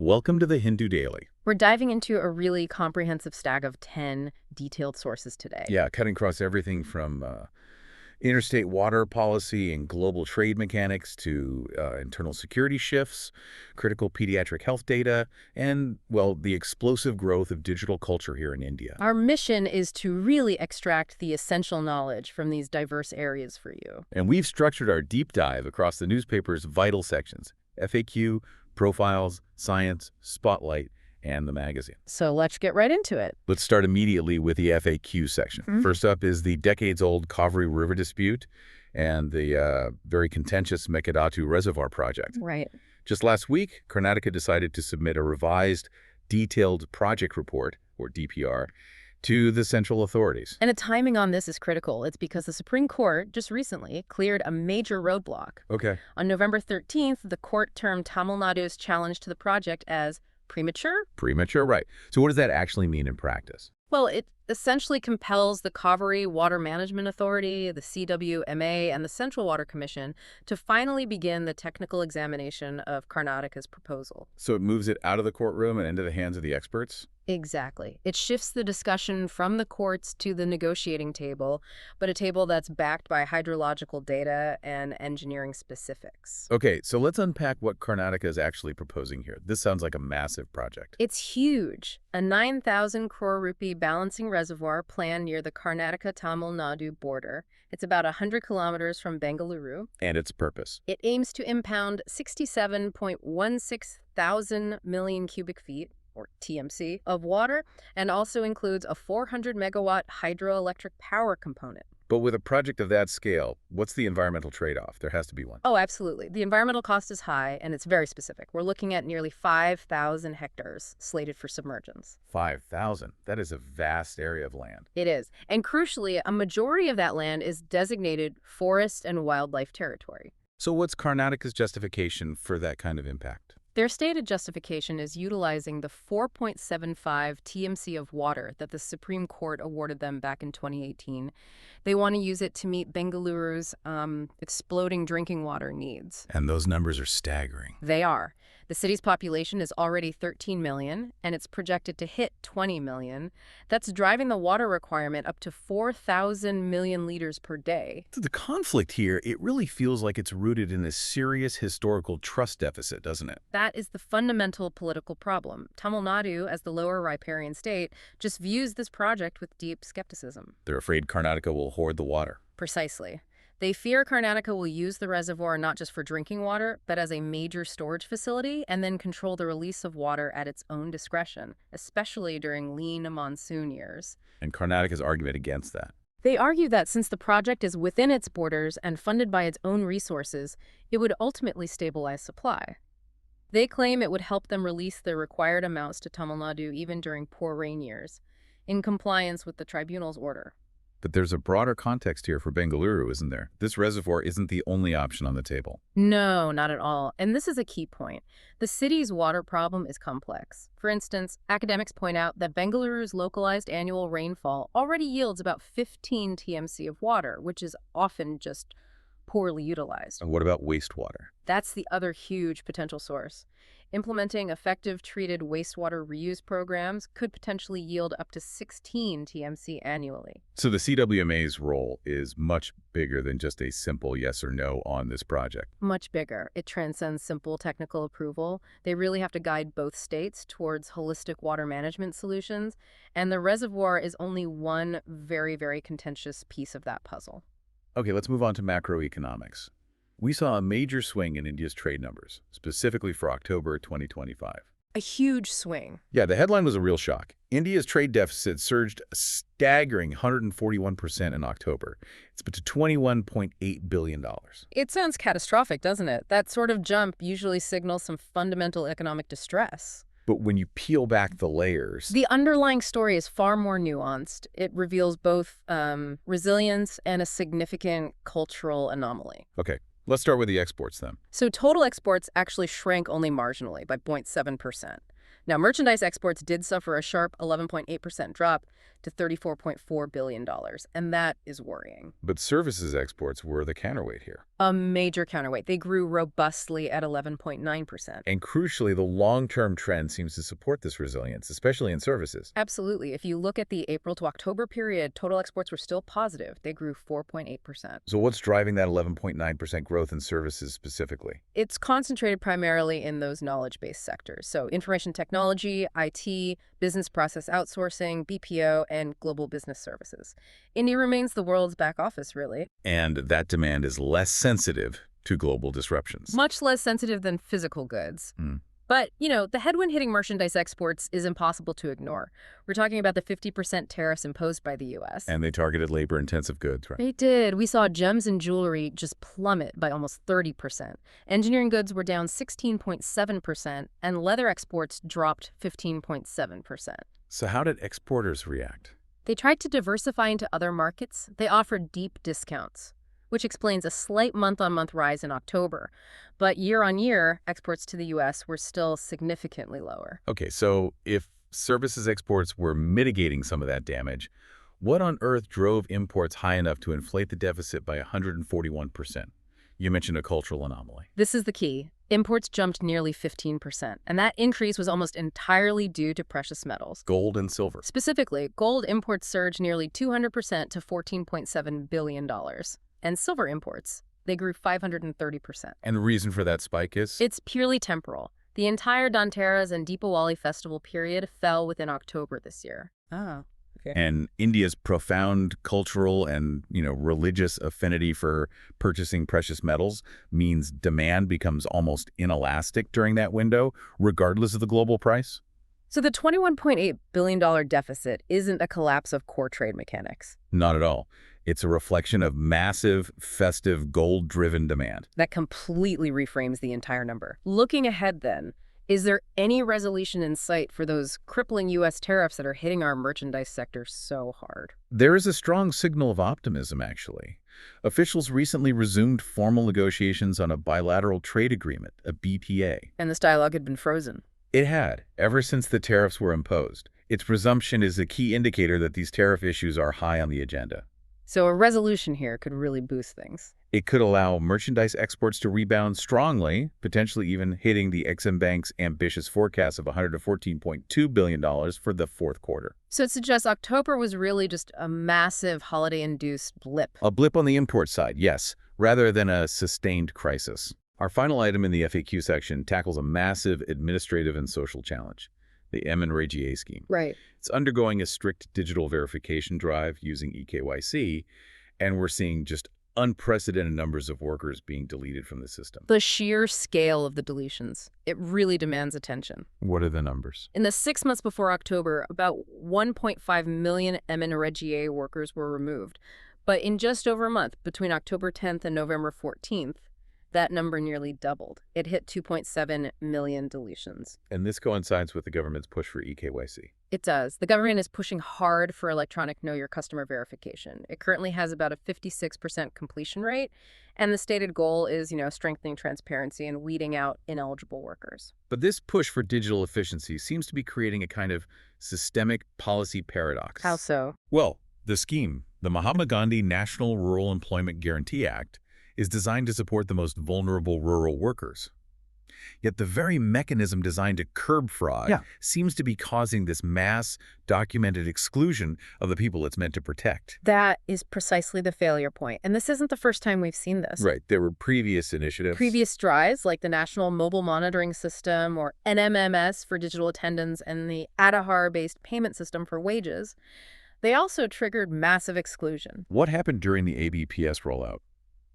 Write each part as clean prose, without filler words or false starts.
Welcome to the Hindu Daily. We're diving into a really comprehensive stack of 10 detailed sources today. Yeah, cutting across everything from interstate water policy and global trade mechanics to internal security shifts, critical pediatric health data, and, well, the explosive growth of digital culture here in India. Our mission is to really extract the essential knowledge from these diverse areas for you. And we've structured our deep dive across the newspaper's vital sections: FAQ, profiles, science, spotlight, and the magazine. So let's get right into it. Let's start immediately with the FAQ section. First up is the decades-old Cauvery River dispute and the very contentious Mekedatu Reservoir project. Right. Just last week, Karnataka decided to submit a revised detailed project report, or DPR, to the central authorities. And the timing on this is critical. It's because the Supreme Court just recently cleared a major roadblock. Okay. On November 13th, the court termed Tamil Nadu's challenge to the project as premature. Premature, right. So what does that actually mean in practice? Well, it essentially compels the Cauvery Water Management Authority, the CWMA, and the Central Water Commission to finally begin the technical examination of Karnataka's proposal. So it moves it out of the courtroom and into the hands of the experts? Exactly. It shifts the discussion from the courts to the negotiating table, but a table that's backed by hydrological data and engineering specifics. Okay, so let's unpack what Karnataka is actually proposing here. This sounds like a massive project. It's huge. A 9,000 crore rupee balancing reservoir planned near the Karnataka-Tamil Nadu border. It's about 100 kilometers from Bengaluru. And its purpose? It aims to impound 67.16 thousand million cubic feet, or TMC, of water, and also includes a 400-megawatt hydroelectric power component. But with a project of that scale, what's the environmental trade-off? There has to be one. Oh, absolutely. The environmental cost is high, and it's very specific. We're looking at nearly 5,000 hectares slated for submergence. 5,000? That is a vast area of land. It is. And crucially, a majority of that land is designated forest and wildlife territory. So what's Karnataka's justification for that kind of impact? Their stated justification is utilizing the 4.75 TMC of water that the Supreme Court awarded them back in 2018. They want to use it to meet Bengaluru's exploding drinking water needs. And those numbers are staggering. They are. The city's population is already 13 million, and it's projected to hit 20 million. That's driving the water requirement up to 4,000 million liters per day. The conflict here, it really feels like it's rooted in a serious historical trust deficit, doesn't it? That is the fundamental political problem. Tamil Nadu, as the lower riparian state, just views this project with deep skepticism. They're afraid Karnataka will hoard the water. Precisely. They fear Karnataka will use the reservoir not just for drinking water, but as a major storage facility, and then control the release of water at its own discretion, especially during lean monsoon years. And Karnataka's argument against that. They argue that since the project is within its borders and funded by its own resources, it would ultimately stabilize supply. They claim it would help them release the required amounts to Tamil Nadu even during poor rain years, in compliance with the tribunal's order. But there's a broader context here for Bengaluru, isn't there? This reservoir isn't the only option on the table. No, not at all. And this is a key point. The city's water problem is complex. For instance, academics point out that Bengaluru's localized annual rainfall already yields about 15 TMC of water, which is often just poorly utilized. And what about wastewater? That's the other huge potential source. Implementing effective treated wastewater reuse programs could potentially yield up to 16 TMC annually. So the CWMA's role is much bigger than just a simple yes or no on this project. Much bigger. It transcends simple technical approval. They really have to guide both states towards holistic water management solutions, and the reservoir is only one very, very contentious piece of that puzzle. Okay, let's move on to macroeconomics. We saw a major swing in India's trade numbers, specifically for October 2025. A huge swing. Yeah, the headline was a real shock. India's trade deficit surged a staggering 141% in October. It's up to $21.8 billion. It sounds catastrophic, doesn't it? That sort of jump usually signals some fundamental economic distress. But when you peel back the layers... The underlying story is far more nuanced. It reveals both resilience and a significant cultural anomaly. Okay, let's start with the exports then. So total exports actually shrank only marginally by 0.7%. Now, merchandise exports did suffer a sharp 11.8% drop to $34.4 billion, and that is worrying. But services exports were the counterweight here. A major counterweight. They grew robustly at 11.9%. And crucially, the long-term trend seems to support this resilience, especially in services. Absolutely. If you look at the April to October period, total exports were still positive. They grew 4.8%. So what's driving that 11.9% growth in services specifically? It's concentrated primarily in those knowledge-based sectors. So information technology, IT, business process outsourcing, BPO, and global business services. India remains the world's back office, really. And that demand is less sensitive to global disruptions. Much less sensitive than physical goods. But, the headwind hitting merchandise exports is impossible to ignore. We're talking about the 50% tariffs imposed by the U.S. And they targeted labor-intensive goods, right? They did. We saw gems and jewelry just plummet by almost 30%. Engineering goods were down 16.7%, and leather exports dropped 15.7%. So how did exporters react? They tried to diversify into other markets. They offered deep discounts, which explains a slight month-on-month rise in October. But year-on-year, exports to the U.S. were still significantly lower. Okay, so if services exports were mitigating some of that damage, what on earth drove imports high enough to inflate the deficit by 141%? You mentioned a cultural anomaly. This is the key. Imports jumped nearly 15%, and that increase was almost entirely due to precious metals. Gold and silver. Specifically, gold imports surged nearly 200% to $14.7 billion. And silver imports, they grew 530%. And the reason for that spike is? It's purely temporal. The entire Dhanteras and Deepawali festival period fell within October this year. Oh, okay. And India's profound cultural and, religious affinity for purchasing precious metals means demand becomes almost inelastic during that window, regardless of the global price? So the $21.8 billion deficit isn't a collapse of core trade mechanics. Not at all. It's a reflection of massive, festive, gold-driven demand. That completely reframes the entire number. Looking ahead then, is there any resolution in sight for those crippling U.S. tariffs that are hitting our merchandise sector so hard? There is a strong signal of optimism, actually. Officials recently resumed formal negotiations on a bilateral trade agreement, a BTA. And this dialogue had been frozen. It had, ever since the tariffs were imposed. Its resumption is a key indicator that these tariff issues are high on the agenda. So a resolution here could really boost things. It could allow merchandise exports to rebound strongly, potentially even hitting the Exim Bank's ambitious forecast of $114.2 billion for the fourth quarter. So it suggests October was really just a massive holiday-induced blip. A blip on the import side, yes, rather than a sustained crisis. Our final item in the FAQ section tackles a massive administrative and social challenge, the MNREGA scheme. Right. It's undergoing a strict digital verification drive using E-KYC, and we're seeing just unprecedented numbers of workers being deleted from the system. The sheer scale of the deletions, it really demands attention. What are the numbers? In the 6 months before October, about 1.5 million MNREGA workers were removed. But in just over a month, between October 10th and November 14th, that number nearly doubled. It hit 2.7 million deletions. And this coincides with the government's push for E-KYC. It does. The government is pushing hard for electronic Know Your Customer verification. It currently has about a 56% completion rate, and the stated goal is, strengthening transparency and weeding out ineligible workers. But this push for digital efficiency seems to be creating a kind of systemic policy paradox. How so? Well, the scheme, the Mahatma Gandhi National Rural Employment Guarantee Act, is designed to support the most vulnerable rural workers. Yet the very mechanism designed to curb fraud seems to be causing this mass documented exclusion of the people it's meant to protect. That is precisely the failure point. And this isn't the first time we've seen this. Right. There were previous initiatives. Previous strides, like the National Mobile Monitoring System, or NMMS for digital attendance, and the Aadhaar-based payment system for wages, they also triggered massive exclusion. What happened during the ABPS rollout?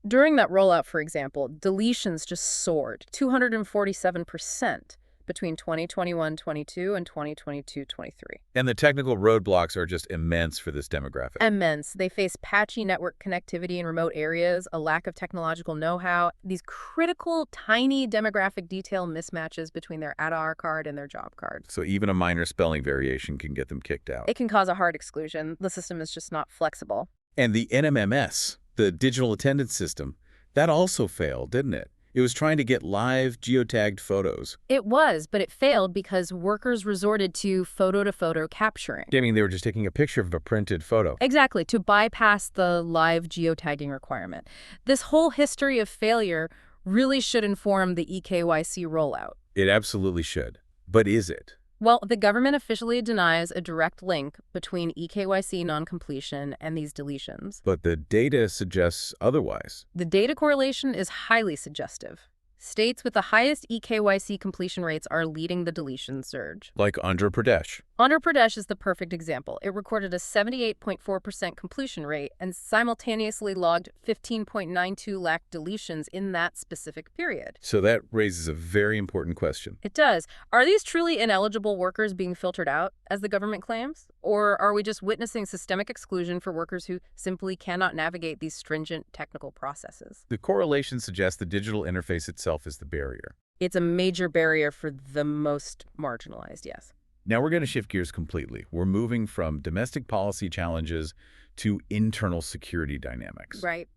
During that rollout, for example, deletions just soared 247% between 2021-22 and 2022-23. And the technical roadblocks are just immense for this demographic. Immense. They face patchy network connectivity in remote areas, a lack of technological know-how, these critical, tiny demographic detail mismatches between their Aadhaar card and their job card. So even a minor spelling variation can get them kicked out. It can cause a hard exclusion. The system is just not flexible. And the NMMS, the digital attendance system, that also failed, didn't it? It was trying to get live geotagged photos. It was, but it failed because workers resorted to photo-to-photo capturing. I mean, they were just taking a picture of a printed photo. Exactly, to bypass the live geotagging requirement. This whole history of failure really should inform the E-KYC rollout. It absolutely should. But is it? Well, the government officially denies a direct link between E-KYC non-completion and these deletions. But the data suggests otherwise. The data correlation is highly suggestive. States with the highest E-KYC completion rates are leading the deletion surge. Like Andhra Pradesh. Andhra Pradesh is the perfect example. It recorded a 78.4% completion rate and simultaneously logged 15.92 lakh deletions in that specific period. So that raises a very important question. It does. Are these truly ineligible workers being filtered out, as the government claims? Or are we just witnessing systemic exclusion for workers who simply cannot navigate these stringent technical processes? The correlation suggests the digital interface itself is the barrier. It's a major barrier for the most marginalized, yes. Now we're going to shift gears completely. We're moving from domestic policy challenges to internal security dynamics. Right.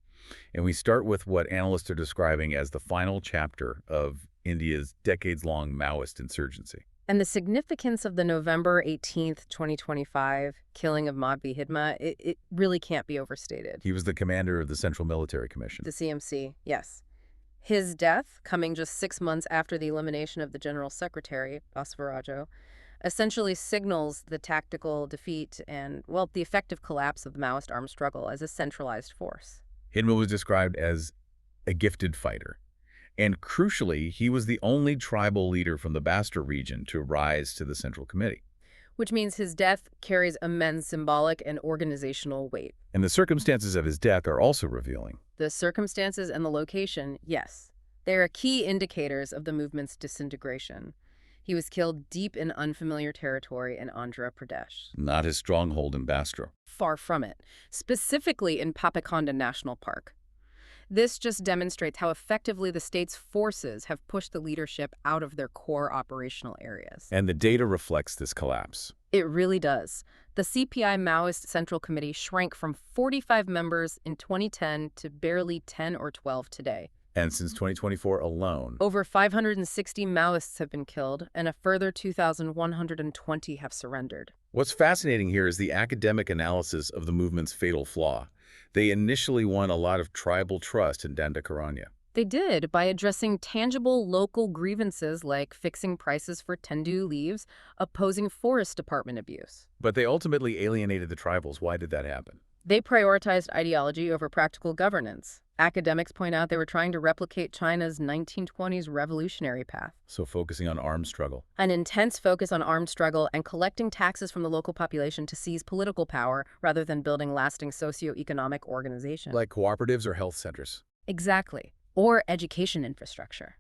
And we start with what analysts are describing as the final chapter of India's decades-long Maoist insurgency. And the significance of the November 18th, 2025 killing of Madhvi Hidma, it really can't be overstated. He was the commander of the Central Military Commission. The CMC, yes. His death, coming just 6 months after the elimination of the General Secretary, Basavarajo, essentially signals the tactical defeat and, well, the effective collapse of the Maoist armed struggle as a centralized force. Hidma was described as a gifted fighter. And crucially, he was the only tribal leader from the Bastar region to rise to the Central Committee. Which means his death carries immense symbolic and organizational weight. And the circumstances of his death are also revealing. The circumstances and the location, yes. They are key indicators of the movement's disintegration. He was killed deep in unfamiliar territory in Andhra Pradesh. Not his stronghold in Bastra. Far from it. Specifically in Papikonda National Park. This just demonstrates how effectively the state's forces have pushed the leadership out of their core operational areas. And the data reflects this collapse. It really does. The CPI Maoist Central Committee shrank from 45 members in 2010 to barely 10 or 12 today. And since 2024 alone, over 560 Maoists have been killed, and a further 2,120 have surrendered. What's fascinating here is the academic analysis of the movement's fatal flaw. They initially won a lot of tribal trust in Dandakaranya. They did, by addressing tangible local grievances like fixing prices for tendu leaves, opposing forest department abuse. But they ultimately alienated the tribals. Why did that happen? They prioritized ideology over practical governance. Academics point out they were trying to replicate China's 1920s revolutionary path. So focusing on armed struggle. An intense focus on armed struggle and collecting taxes from the local population to seize political power rather than building lasting socio-economic organization. Like cooperatives or health centers. Exactly. Or education infrastructure.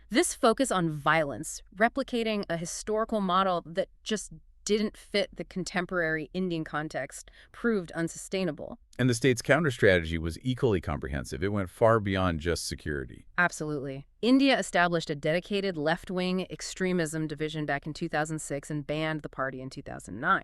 This focus on violence, replicating a historical model that just didn't fit the contemporary Indian context, proved unsustainable. And the state's counter-strategy was equally comprehensive. It went far beyond just security. Absolutely. India established a dedicated left-wing extremism division back in 2006 and banned the party in 2009.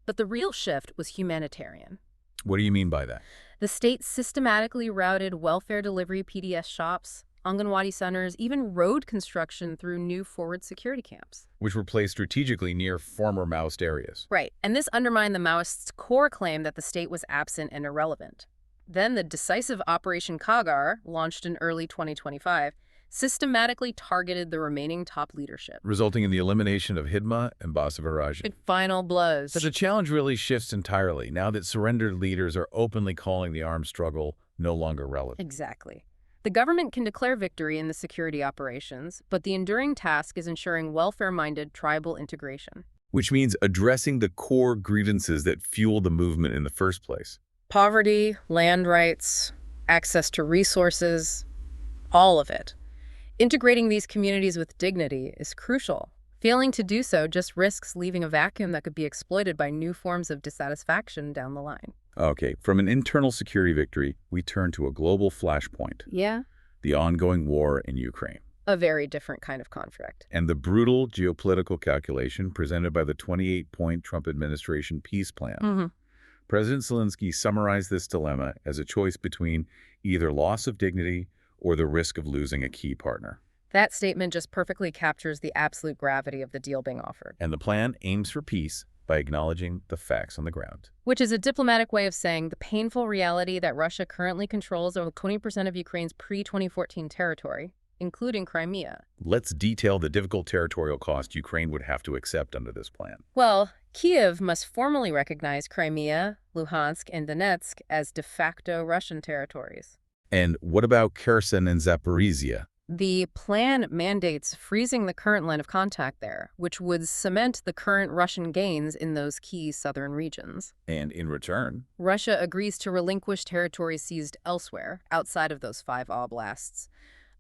But the real shift was humanitarian. What do you mean by that? The state systematically routed welfare delivery PDS shops, Anganwadi centers, even road construction through new forward security camps. Which were placed strategically near former Maoist areas. Right, and this undermined the Maoists' core claim that the state was absent and irrelevant. Then the decisive Operation Kagar, launched in early 2025, systematically targeted the remaining top leadership, resulting in the elimination of Hidma and Basavarajan. Final blows. So the challenge really shifts entirely now that surrendered leaders are openly calling the armed struggle no longer relevant. Exactly. The government can declare victory in the security operations, but the enduring task is ensuring welfare-minded tribal integration. Which means addressing the core grievances that fueled the movement in the first place. Poverty, land rights, access to resources, all of it. Integrating these communities with dignity is crucial. Failing to do so just risks leaving a vacuum that could be exploited by new forms of dissatisfaction down the line. Okay, from an internal security victory, we turn to a global flashpoint. Yeah? The ongoing war in Ukraine. A very different kind of conflict. And the brutal geopolitical calculation presented by the 28-point Trump administration peace plan. President Zelensky summarized this dilemma as a choice between either loss of dignity or the risk of losing a key partner. That statement just perfectly captures the absolute gravity of the deal being offered. And the plan aims for peace by acknowledging the facts on the ground. Which is a diplomatic way of saying the painful reality that Russia currently controls over 20% of Ukraine's pre-2014 territory, including Crimea. Let's detail the difficult territorial cost Ukraine would have to accept under this plan. Well, Kyiv must formally recognize Crimea, Luhansk, and Donetsk as de facto Russian territories. And what about Kherson and Zaporizhia? The plan mandates freezing the current line of contact there, which would cement the current Russian gains in those key southern regions. And in return, Russia agrees to relinquish territory seized elsewhere, outside of those 5 oblasts.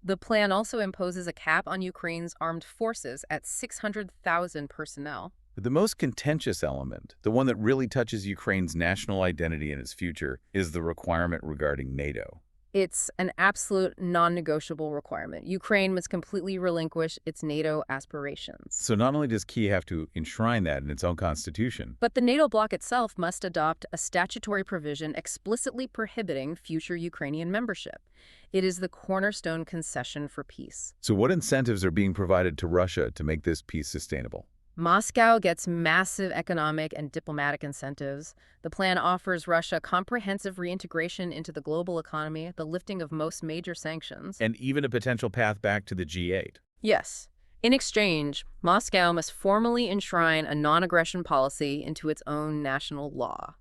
The plan also imposes a cap on Ukraine's armed forces at 600,000 personnel. the most contentious element, the one that really touches Ukraine's national identity and its future, is the requirement regarding NATO. It's an absolute non-negotiable requirement. Ukraine must completely relinquish its NATO aspirations. So not only does Kyiv have to enshrine that in its own constitution, But the NATO bloc itself must adopt a statutory provision explicitly prohibiting future Ukrainian membership. It is the cornerstone concession for peace. so what incentives are being provided to Russia to make this peace sustainable? Moscow gets massive economic and diplomatic incentives. The plan offers Russia comprehensive reintegration into the global economy, the lifting of most major sanctions. And even a potential path back to the G8. Yes. In exchange, Moscow must formally enshrine a non-aggression policy into its own national law.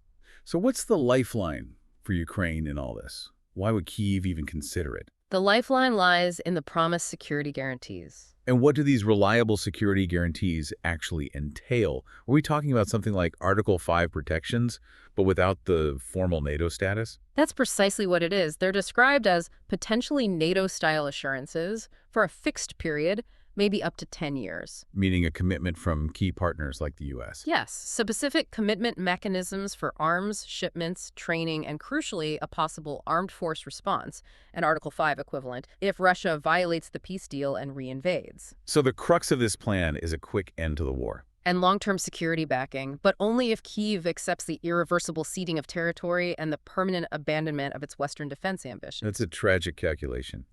So what's the lifeline for Ukraine in all this? Why would Kyiv even consider it? The lifeline lies in the promised security guarantees. And what do these reliable security guarantees actually entail? Are we talking about something like Article 5 protections, but without the formal NATO status? That's precisely what it is. They're described as potentially NATO-style assurances for a fixed period, maybe up to 10 years. Meaning a commitment from key partners like the U.S. Yes, specific commitment mechanisms for arms, shipments, training, and crucially, a possible armed force response, an Article 5 equivalent, if Russia violates the peace deal and reinvades. So the crux of this plan is a quick end to the war. And long-term security backing, but only if Kyiv accepts the irreversible ceding of territory and the permanent abandonment of its Western defense ambitions. That's a tragic calculation.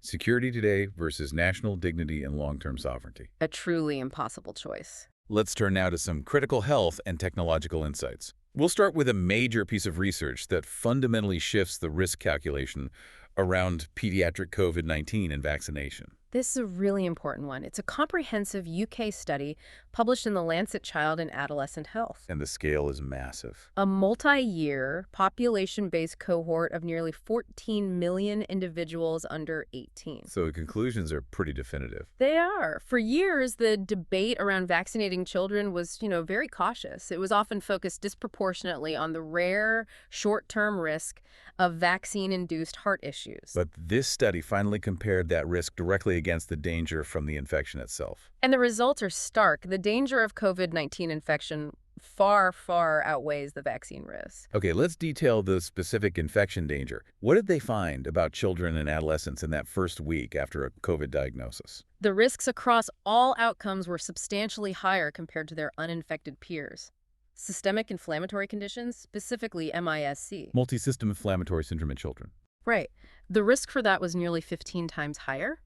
Security today versus national dignity and long-term sovereignty. A truly impossible choice. Let's turn now to some critical health and technological insights. We'll start with a major piece of research that fundamentally shifts the risk calculation around pediatric COVID-19 and vaccination. This is a really important one. It's a comprehensive UK study published in the Lancet Child and Adolescent Health. And the scale is massive. A multi-year, population-based cohort of nearly 14 million individuals under 18. So the conclusions are pretty definitive. They are. For years, the debate around vaccinating children was, very cautious. It was often focused disproportionately on the rare, short-term risk of vaccine-induced heart issues. But this study finally compared that risk directly against the danger from the infection itself. And the results are stark. The danger of COVID-19 infection far, far outweighs the vaccine risk. Okay, let's detail the specific infection danger. What did they find about children and adolescents in that first week after a COVID diagnosis? The risks across all outcomes were substantially higher compared to their uninfected peers. Systemic inflammatory conditions, specifically MIS-C. Multisystem inflammatory syndrome in children. Right. The risk for that was nearly 15 times higher.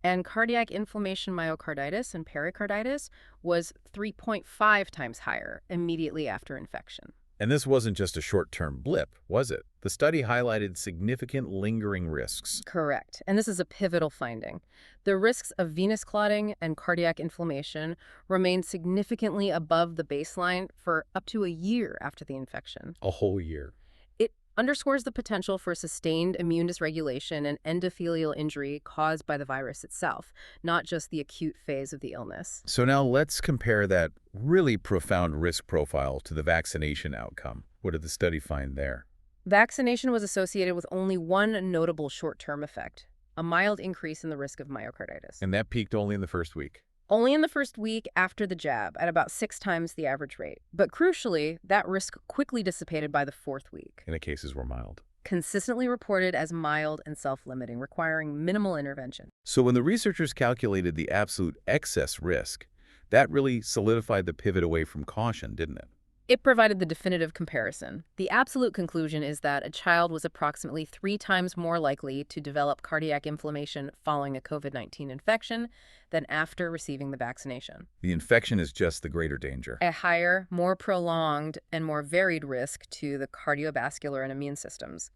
And cardiac inflammation myocarditis and pericarditis was 3.5 times higher immediately after infection. And this wasn't just a short-term blip, was it? The study highlighted significant lingering risks. Correct. And this is a pivotal finding. The risks of venous clotting and cardiac inflammation remained significantly above the baseline for up to a year after the infection. A whole year. It underscores the potential for sustained immune dysregulation and endothelial injury caused by the virus itself, not just the acute phase of the illness. So now let's compare that really profound risk profile to the vaccination outcome. What did the study find there? Vaccination was associated with only one notable short-term effect, a mild increase in the risk of myocarditis. And that peaked only in the first week. Only in the first week after the jab, at about 6 times the average rate. But crucially, that risk quickly dissipated by the 4th week. And the cases were mild. Consistently reported as mild and self-limiting, requiring minimal intervention. So when the researchers calculated the absolute excess risk, that really solidified the pivot away from caution, didn't it? It provided the definitive comparison. The absolute conclusion is that a child was approximately 3 times more likely to develop cardiac inflammation following a COVID-19 infection than after receiving the vaccination. The infection is just the greater danger. A higher, more prolonged, and more varied risk to the cardiovascular and immune systems.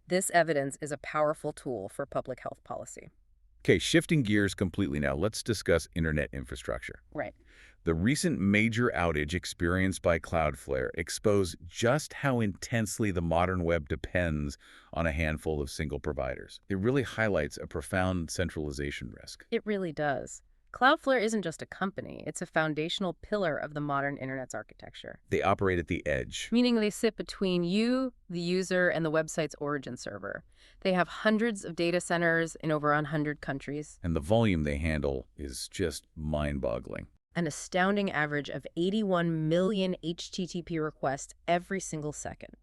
This evidence is a powerful tool for public health policy. Okay, shifting gears completely now, let's discuss internet infrastructure. Right. The recent major outage experienced by Cloudflare exposed just how intensely the modern web depends on a handful of single providers. It really highlights a profound centralization risk. It really does. Cloudflare isn't just a company, it's a foundational pillar of the modern internet's architecture. They operate at the edge. Meaning they sit between you, the user, and the website's origin server. They have hundreds of data centers in over 100 countries. And the volume they handle is just mind-boggling. An astounding average of 81 million HTTP requests every single second.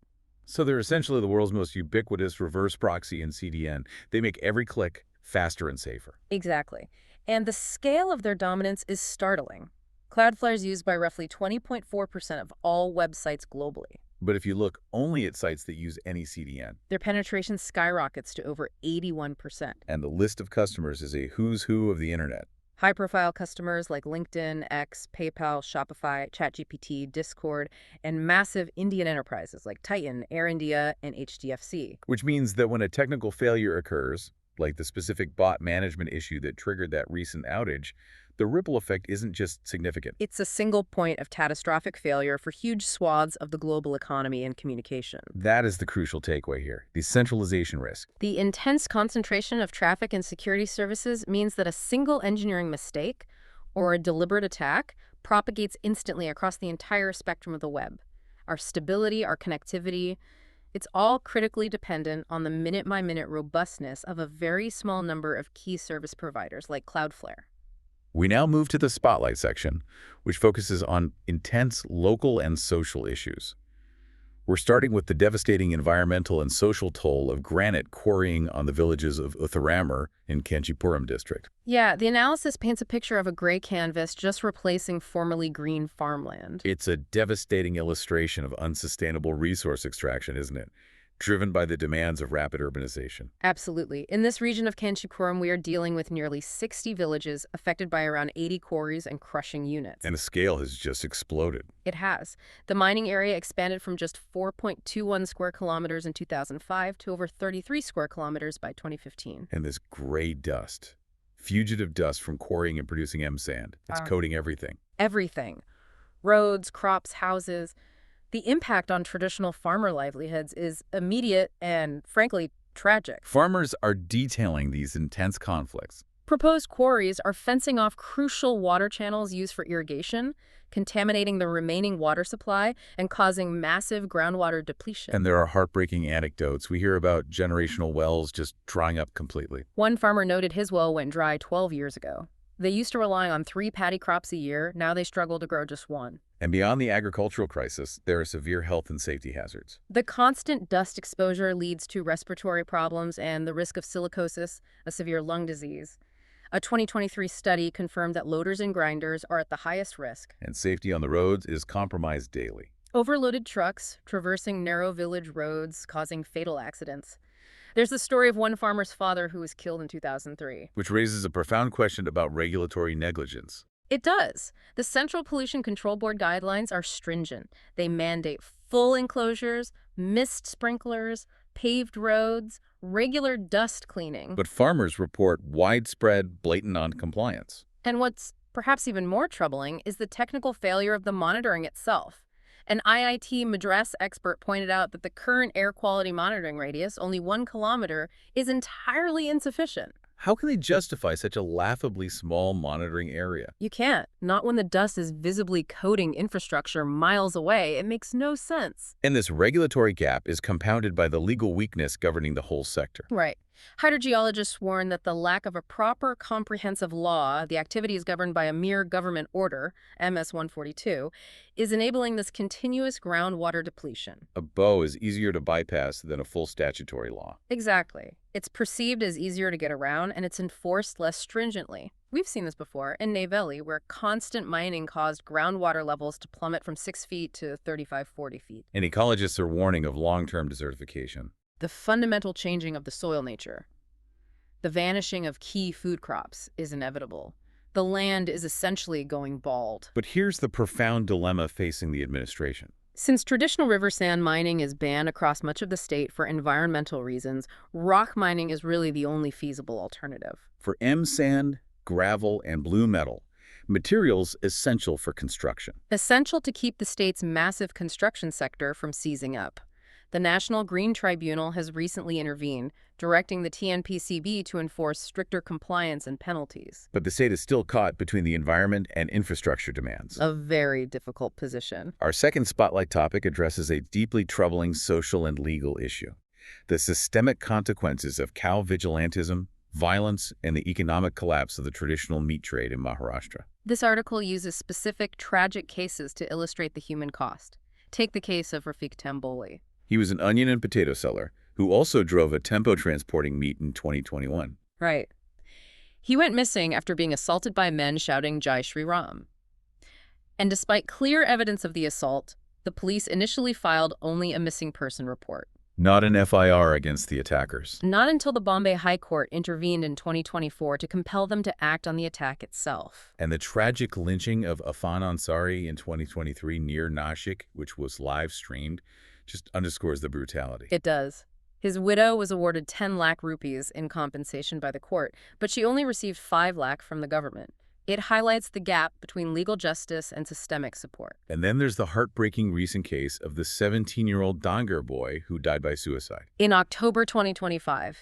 So they're essentially the world's most ubiquitous reverse proxy and CDN. They make every click faster and safer. Exactly. And the scale of their dominance is startling. Cloudflare is used by roughly 20.4% of all websites globally. But if you look only at sites that use any CDN, Their penetration skyrockets to over 81%. and the list of customers is a who's who of the internet. High-profile customers like LinkedIn, X, PayPal, Shopify, ChatGPT, Discord, and massive Indian enterprises like Titan, Air India, and HDFC. Which means that when a technical failure occurs, like the specific bot management issue that triggered that recent outage, the ripple effect isn't just significant. It's a single point of catastrophic failure for huge swaths of the global economy and communication. That is the crucial takeaway here, the centralization risk. The intense concentration of traffic and security services means that a single engineering mistake or a deliberate attack propagates instantly across the entire spectrum of the web. Our stability, our connectivity, it's all critically dependent on the minute-by-minute robustness of a very small number of key service providers like Cloudflare. We now move to the Spotlight section, which focuses on intense local and social issues. We're starting with the devastating environmental and social toll of granite quarrying on the villages of Uthiramerur in Kanchipuram district. Yeah, the analysis paints a picture of a gray canvas just replacing formerly green farmland. It's a devastating illustration of unsustainable resource extraction, isn't it? Driven by the demands of rapid urbanization. Absolutely. In this region of Kanchipuram, we are dealing with nearly 60 villages affected by around 80 quarries and crushing units. And the scale has just exploded. It has. The mining area expanded from just 4.21 square kilometers in 2005 to over 33 square kilometers by 2015. And this gray dust, fugitive dust from quarrying and producing M-sand, it's coating everything. Everything. Roads, crops, houses. The impact on traditional farmer livelihoods is immediate and, frankly, tragic. Farmers are detailing these intense conflicts. Proposed quarries are fencing off crucial water channels used for irrigation, contaminating the remaining water supply, and causing massive groundwater depletion. And there are heartbreaking anecdotes. We hear about generational wells just drying up completely. One farmer noted his well went dry 12 years ago. They used to rely on 3 paddy crops a year. Now they struggle to grow just 1. And beyond the agricultural crisis, there are severe health and safety hazards. The constant dust exposure leads to respiratory problems and the risk of silicosis, a severe lung disease. A 2023 study confirmed that loaders and grinders are at the highest risk. And safety on the roads is compromised daily. Overloaded trucks traversing narrow village roads, causing fatal accidents. There's the story of one farmer's father who was killed in 2003. Which raises a profound question about regulatory negligence. It does. The Central Pollution Control Board guidelines are stringent. They mandate full enclosures, mist sprinklers, paved roads, regular dust cleaning. But farmers report widespread, blatant noncompliance. And what's perhaps even more troubling is the technical failure of the monitoring itself. An IIT Madras expert pointed out that the current air quality monitoring radius, only 1 kilometer, is entirely insufficient. How can they justify such a laughably small monitoring area? You can't. Not when the dust is visibly coating infrastructure miles away. It makes no sense. And this regulatory gap is compounded by the legal weakness governing the whole sector. Right. Hydrogeologists warn that the lack of a proper comprehensive law, the activity is governed by a mere government order, MS 142, is enabling this continuous groundwater depletion. A bow is easier to bypass than a full statutory law. Exactly. It's perceived as easier to get around, and it's enforced less stringently. We've seen this before in Neyveli, where constant mining caused groundwater levels to plummet from 6 feet to 35, 40 feet. And ecologists are warning of long-term desertification. The fundamental changing of the soil nature, the vanishing of key food crops, is inevitable. The land is essentially going bald. But here's the profound dilemma facing the administration. Since traditional river sand mining is banned across much of the state for environmental reasons, rock mining is really the only feasible alternative. For sand, gravel, and blue metal, materials essential for construction. Essential to keep the state's massive construction sector from seizing up. The National Green Tribunal has recently intervened, directing the TNPCB to enforce stricter compliance and penalties. But the state is still caught between the environment and infrastructure demands. A very difficult position. Our second spotlight topic addresses a deeply troubling social and legal issue: the systemic consequences of cow vigilantism, violence, and the economic collapse of the traditional meat trade in Maharashtra. This article uses specific tragic cases to illustrate the human cost. Take the case of Rafiq Tamboli. He was an onion and potato seller who also drove a tempo transporting meat in 2021. Right. He went missing after being assaulted by men shouting Jai Shri Ram. And despite clear evidence of the assault, the police initially filed only a missing person report. Not an FIR against the attackers. Not until the Bombay High Court intervened in 2024 to compel them to act on the attack itself. And the tragic lynching of Afan Ansari in 2023 near Nashik, which was live-streamed, just underscores the brutality. It does. His widow was awarded 10 lakh rupees in compensation by the court, but she only received 5 lakh from the government. It highlights the gap between legal justice and systemic support. And then there's the heartbreaking recent case of the 17-year-old Dangar boy who died by suicide. In October 2025,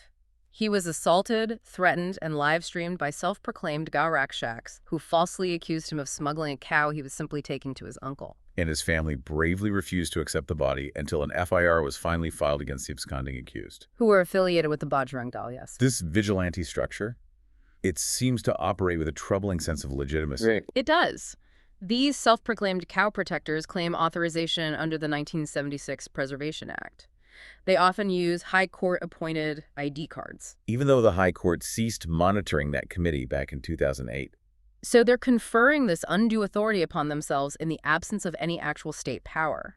he was assaulted, threatened, and live-streamed by self-proclaimed Gaurakshaks who falsely accused him of smuggling a cow he was simply taking to his uncle. And his family bravely refused to accept the body until an FIR was finally filed against the absconding accused. Who were affiliated with the Bajrang Dal, yes. This vigilante structure, it seems to operate with a troubling sense of legitimacy. Right. It does. These self-proclaimed cow protectors claim authorization under the 1976 Preservation Act. They often use High Court-appointed ID cards. Even though the High Court ceased monitoring that committee back in 2008. So they're conferring this undue authority upon themselves in the absence of any actual state power.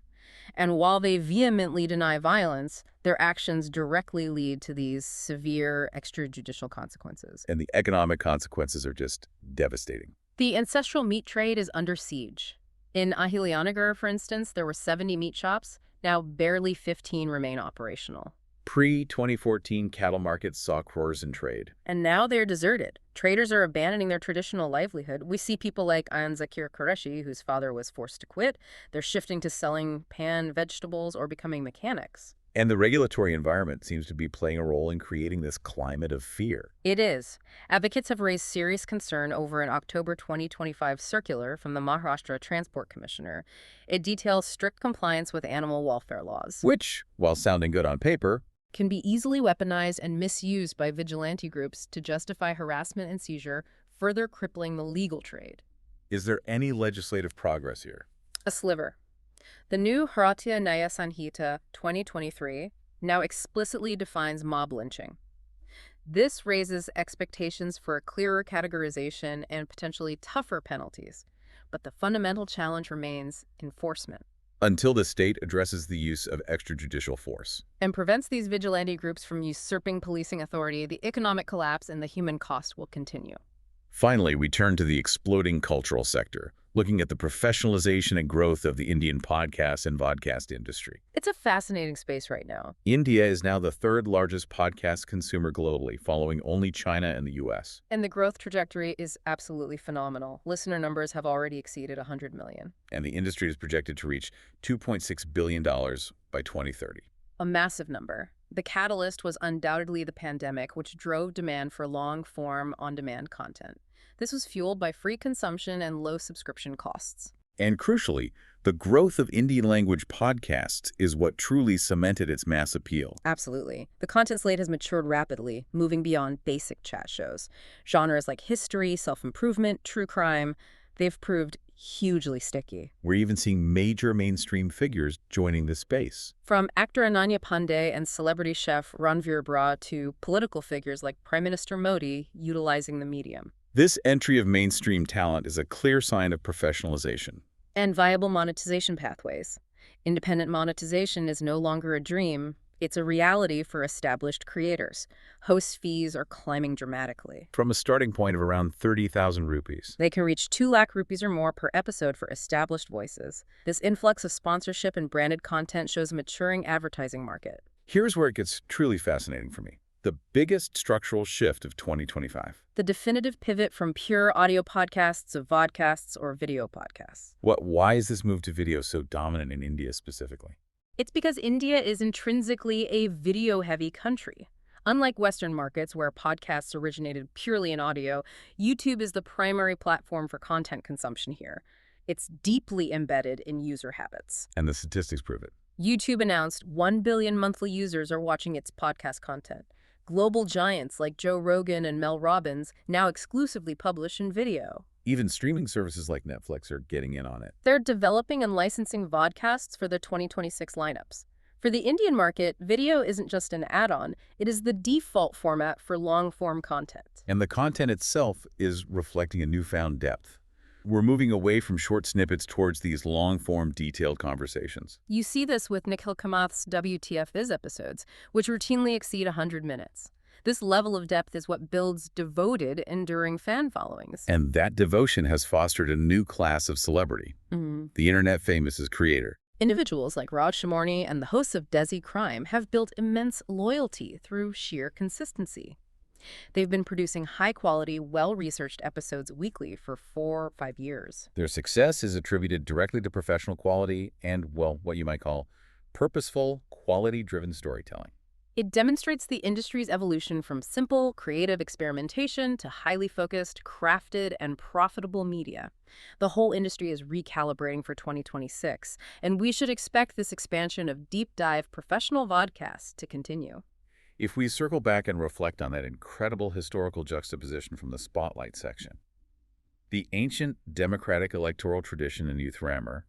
And while they vehemently deny violence, their actions directly lead to these severe extrajudicial consequences. And the economic consequences are just devastating. The ancestral meat trade is under siege. In Uthiramerur, for instance, there were 70 meat shops. Now barely 15 remain operational. Pre-2014 cattle markets saw crores in trade. And now they're deserted. Traders are abandoning their traditional livelihood. We see people like Ayan Zakir Qureshi, whose father was forced to quit. They're shifting to selling pan vegetables or becoming mechanics. And the regulatory environment seems to be playing a role in creating this climate of fear. It is. Advocates have raised serious concern over an October 2025 circular from the Maharashtra Transport Commissioner. It details strict compliance with animal welfare laws, Which, while sounding good on paper, can be easily weaponized and misused by vigilante groups to justify harassment and seizure, further crippling the legal trade. is there any legislative progress here? A sliver. The new Bharatiya Nyaya Sanhita 2023 now explicitly defines mob lynching. This raises expectations for a clearer categorization and potentially tougher penalties, but the fundamental challenge remains enforcement. Until the state addresses the use of extrajudicial force. And prevents these vigilante groups from usurping policing authority, the economic collapse and the human cost will continue. Finally, we turn to the exploding cultural sector, looking at the professionalization and growth of the Indian podcast and vodcast industry. It's a fascinating space right now. India is now the third largest podcast consumer globally, following only China and the US. And the growth trajectory is absolutely phenomenal. Listener numbers have already exceeded 100 million. And the industry is projected to reach $2.6 billion by 2030. A massive number. The catalyst was undoubtedly the pandemic, which drove demand for long-form, on-demand content. This was fueled by free consumption and low subscription costs. And crucially, the growth of Indian-language podcasts is what truly cemented its mass appeal. Absolutely. The content slate has matured rapidly, moving beyond basic chat shows. Genres like history, self-improvement, true crime, they've proved hugely sticky. We're even seeing major mainstream figures joining this space. From actor Ananya Pandey and celebrity chef Ranveer Brar to political figures like Prime Minister Modi utilizing the medium. This entry of mainstream talent is a clear sign of professionalization. And viable monetization pathways. Independent monetization is no longer a dream. It's a reality for established creators. Host fees are climbing dramatically. From a starting point of around 30,000 rupees. They can reach 2 lakh rupees or more per episode for established voices. This influx of sponsorship and branded content shows a maturing advertising market. Here's where it gets truly fascinating for me. The biggest structural shift of 2025. The definitive pivot from pure audio podcasts to vodcasts or video podcasts. Why is this move to video so dominant in India specifically? It's because India is intrinsically a video-heavy country. Unlike Western markets where podcasts originated purely in audio, YouTube is the primary platform for content consumption here. It's deeply embedded in user habits. And the statistics prove it. YouTube announced 1 billion monthly users are watching its podcast content. Global giants like Joe Rogan and Mel Robbins now exclusively publish in video. Even streaming services like Netflix are getting in on it. They're developing and licensing vodcasts for their 2026 lineups. For the Indian market, video isn't just an add-on, it is the default format for long-form content. And the content itself is reflecting a newfound depth. We're moving away from short snippets towards these long-form, detailed conversations. You see this with Nikhil Kamath's WTF Viz episodes, which routinely exceed 100 minutes. This level of depth is what builds devoted, enduring fan followings. And that devotion has fostered a new class of celebrity, the internet famous as creator. Individuals like Raj Shamorni and the hosts of Desi Crime have built immense loyalty through sheer consistency. They've been producing high-quality, well-researched episodes weekly for 4 or 5 years. Their success is attributed directly to professional quality and, well, what you might call purposeful, quality-driven storytelling. It demonstrates the industry's evolution from simple, creative experimentation to highly focused, crafted, and profitable media. The whole industry is recalibrating for 2026, and we should expect this expansion of deep-dive professional vodcasts to continue. If we circle back and reflect on that incredible historical juxtaposition from the Spotlight section, the ancient democratic electoral tradition in Uthiramerur,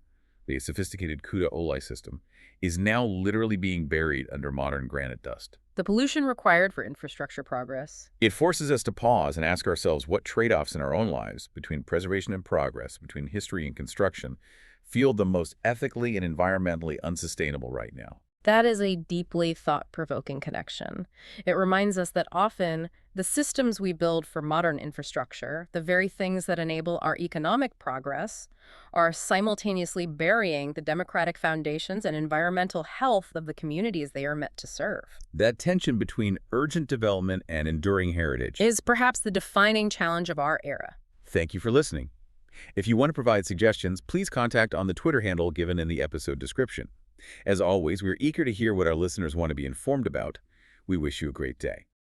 the sophisticated Kuda Olai system, is now literally being buried under modern granite dust. The pollution required for infrastructure progress. It forces us to pause and ask ourselves what trade-offs in our own lives, between preservation and progress, between history and construction, feel the most ethically and environmentally unsustainable right now. That is a deeply thought-provoking connection. It reminds us that often the systems we build for modern infrastructure, the very things that enable our economic progress, are simultaneously burying the democratic foundations and environmental health of the communities they are meant to serve. That tension between urgent development and enduring heritage Is perhaps the defining challenge of our era. Thank you for listening. If you want to provide suggestions, please contact on the Twitter handle given in the episode description. As always, we're eager to hear what our listeners want to be informed about. We wish you a great day.